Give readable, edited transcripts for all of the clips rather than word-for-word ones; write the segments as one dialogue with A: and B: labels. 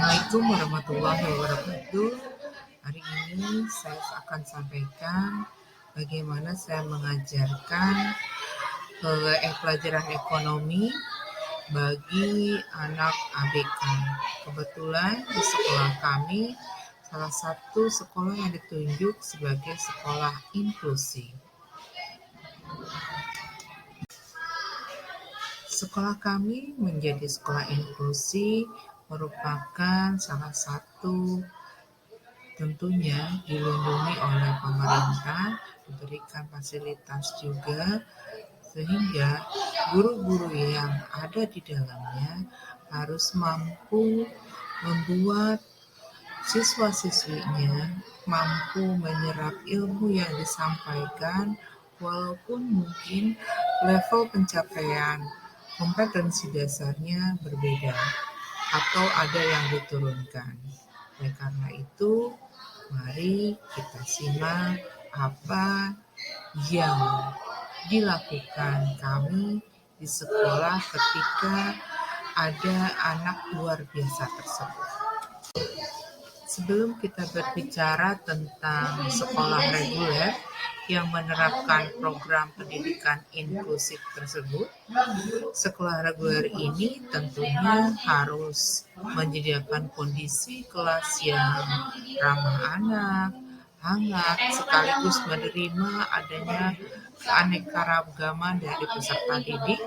A: Assalamualaikum warahmatullahi wabarakatuh. Hari ini saya akan sampaikan bagaimana saya mengajarkan pelajaran ekonomi bagi anak ABK. Kebetulan di sekolah kami salah satu sekolah yang ditunjuk sebagai sekolah inklusi. Sekolah kami menjadi sekolah inklusi merupakan salah satu tentunya dilindungi oleh pemerintah, diberikan fasilitas juga, sehingga guru-guru yang ada di dalamnya harus mampu membuat siswa-siswinya mampu menyerap ilmu yang disampaikan, walaupun mungkin level pencapaian kompetensi dasarnya berbeda atau ada yang diturunkan. Oleh karena itu, mari kita simak apa yang dilakukan kami di sekolah ketika ada anak luar biasa tersebut. Sebelum kita berbicara tentang sekolah reguler yang menerapkan program pendidikan inklusif tersebut, sekolah reguler ini tentunya harus menyediakan kondisi kelas yang ramah anak, hangat, sekaligus menerima adanya keanekaragaman dari peserta didik.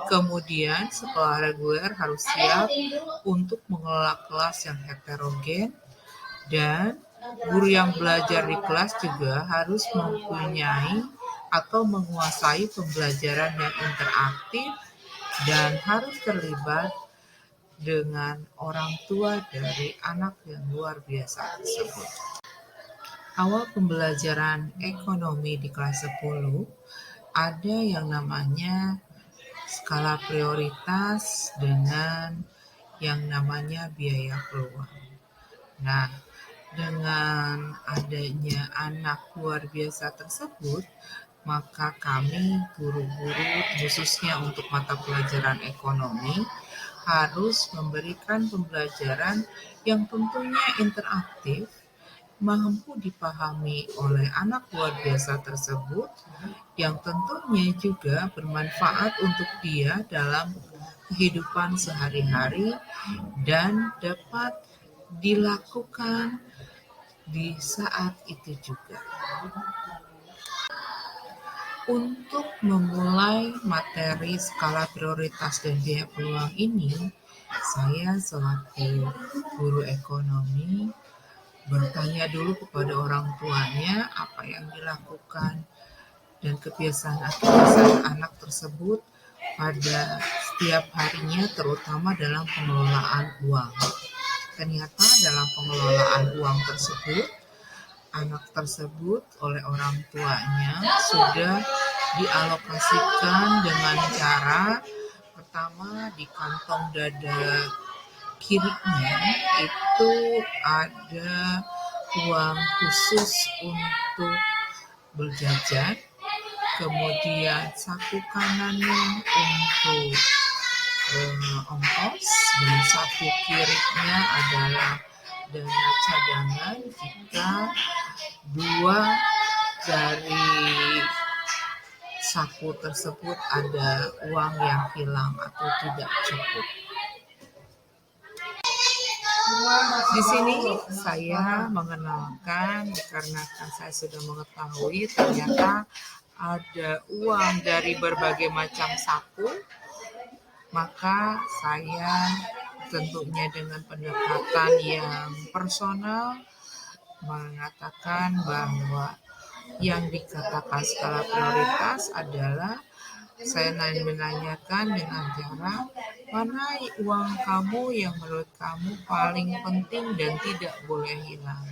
A: Kemudian sekolah reguler harus siap untuk mengelola kelas yang heterogen, dan guru yang belajar di kelas juga harus mempunyai atau menguasai pembelajaran yang interaktif dan harus terlibat dengan orang tua dari anak yang luar biasa tersebut. Awal pembelajaran ekonomi di kelas 10 ada yang namanya skala prioritas dengan yang namanya biaya peluang. Nah, dengan adanya anak luar biasa tersebut, maka kami guru-guru khususnya untuk mata pelajaran ekonomi harus memberikan pembelajaran yang tentunya interaktif, mampu dipahami oleh anak luar biasa tersebut, yang tentunya juga bermanfaat untuk dia dalam kehidupan sehari-hari dan dapat dilakukan di saat itu juga. Untuk memulai materi skala prioritas dan biaya peluang ini, saya selaku guru ekonomi bertanya dulu kepada orang tuanya apa yang dilakukan dan kebiasaan anak tersebut pada setiap harinya, terutama dalam pengelolaan uang. Ternyata dalam pengelolaan uang tersebut, anak tersebut oleh orang tuanya sudah dialokasikan dengan cara pertama di kantong dada kirinya itu ada uang khusus untuk berjajan, kemudian saku kanannya untuk ongkos, dan saku kirinya adalah dana cadangan jika dua dari saku tersebut ada uang yang hilang atau tidak cukup. Di sini saya mengenalkan dikarenakan saya sudah mengetahui ternyata ada uang dari berbagai macam saku, maka saya tentunya dengan pendekatan yang personal mengatakan bahwa yang dikatakan skala prioritas adalah saya menanyakan dengan cara mana uang kamu yang menurut kamu paling penting dan tidak boleh hilang.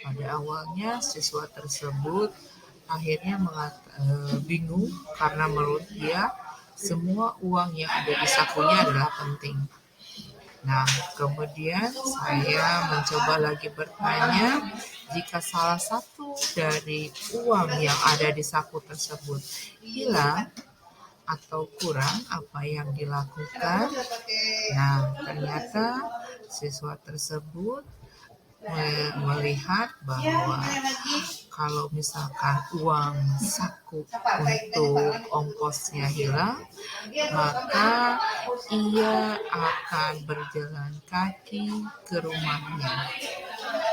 A: Pada awalnya siswa tersebut akhirnya bingung karena menurut dia semua uang yang ada di sakunya adalah penting. Nah, kemudian saya mencoba lagi bertanya, jika salah satu dari uang yang ada di saku tersebut hilang atau kurang, apa yang dilakukan? Nah, ternyata Siswa tersebut melihat bahwa kalau misalkan uang saku untuk ongkosnya hilang, maka ia akan berjalan kaki ke rumahnya.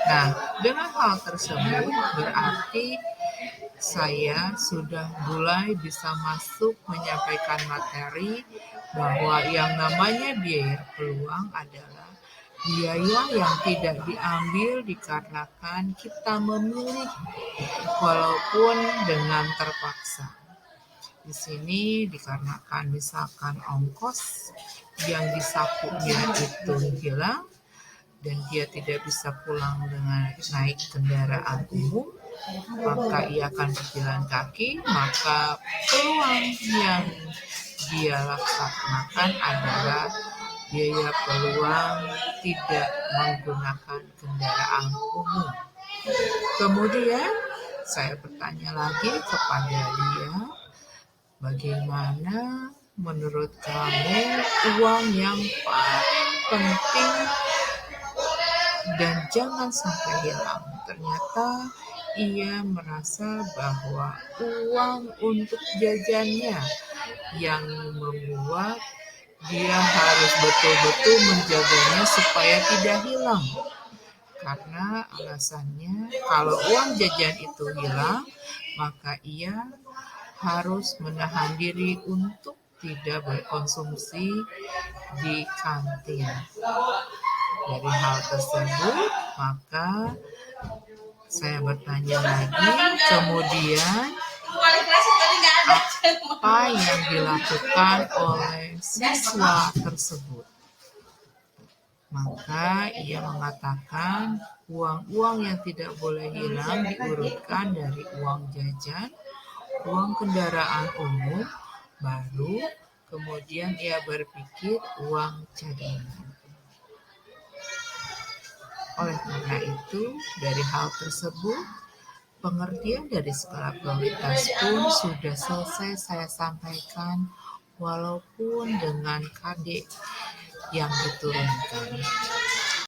A: Nah, dengan hal tersebut berarti saya sudah mulai bisa masuk menyampaikan materi bahwa yang namanya biaya peluang adalah biaya yang tidak diambil dikarenakan kita memilih walaupun dengan terpaksa. Di sini dikarenakan misalkan ongkos yang disakunya itu hilang dan dia tidak bisa pulang dengan naik kendaraan umum, maka ia akan berjalan kaki, maka peluang yang dia laksanakan adalah biaya peluang tidak menggunakan kendaraan umum. Kemudian saya bertanya lagi kepada dia, bagaimana menurut kamu uang yang paling penting dan jangan sampai hilang? Ternyata ia merasa bahwa uang untuk jajannya yang membuat dia harus betul-betul menjaganya supaya tidak hilang. Karena alasannya kalau uang jajan itu hilang, maka ia harus menahan diri untuk tidak berkonsumsi di kantin. Dari hal tersebut, maka saya bertanya lagi, kemudian apa yang dilakukan oleh siswa tersebut? Maka ia mengatakan uang-uang yang tidak boleh hilang diurutkan dari uang jajan, uang kendaraan umum, baru kemudian ia berpikir uang cadangan. Oleh karena itu, dari hal tersebut, pengertian dari skala prioritas pun sudah selesai saya sampaikan walaupun dengan KD yang diturunkan.